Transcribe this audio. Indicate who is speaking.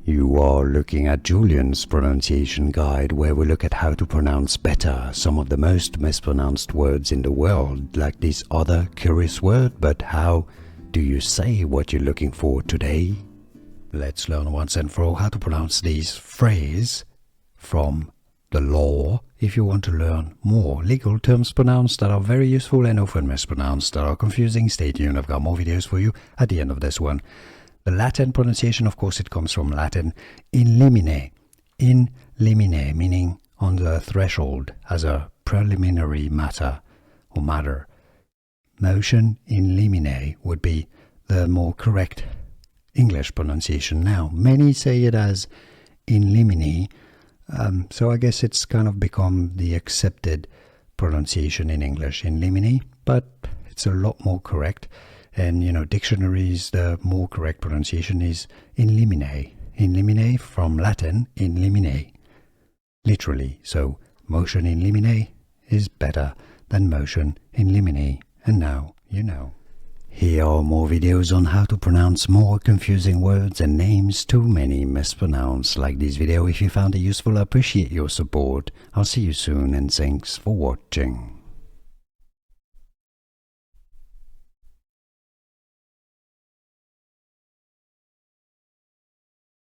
Speaker 1: You are looking at Julian's pronunciation guide, where we look at how to pronounce better some of the most mispronounced words in the world, like this other curious word. But how do you say what you're looking for today? Let's learn once and for all how to pronounce these phrases from the law. If you want to learn more legal terms pronounced that are very useful and often mispronounced that are confusing, stay tuned. I've got more videos for you at the end of this one. The Latin pronunciation, of course, it comes from Latin in limine. In limine, meaning on the threshold, as a preliminary matter or matter. Motion in limine would be the more correct English pronunciation now. Many say it as in limine, so I guess it's kind of become the accepted pronunciation in English, in limine, but it's a lot more correct. And, you know, dictionaries, the more correct pronunciation is in limine. In limine from Latin, in limine, literally. So motion in limine is better than motion in limine. And now you know. Here are more videos on how to pronounce more confusing words and names too many mispronounced. Like this video if you found it useful. I appreciate your support. I'll see you soon and thanks for watching.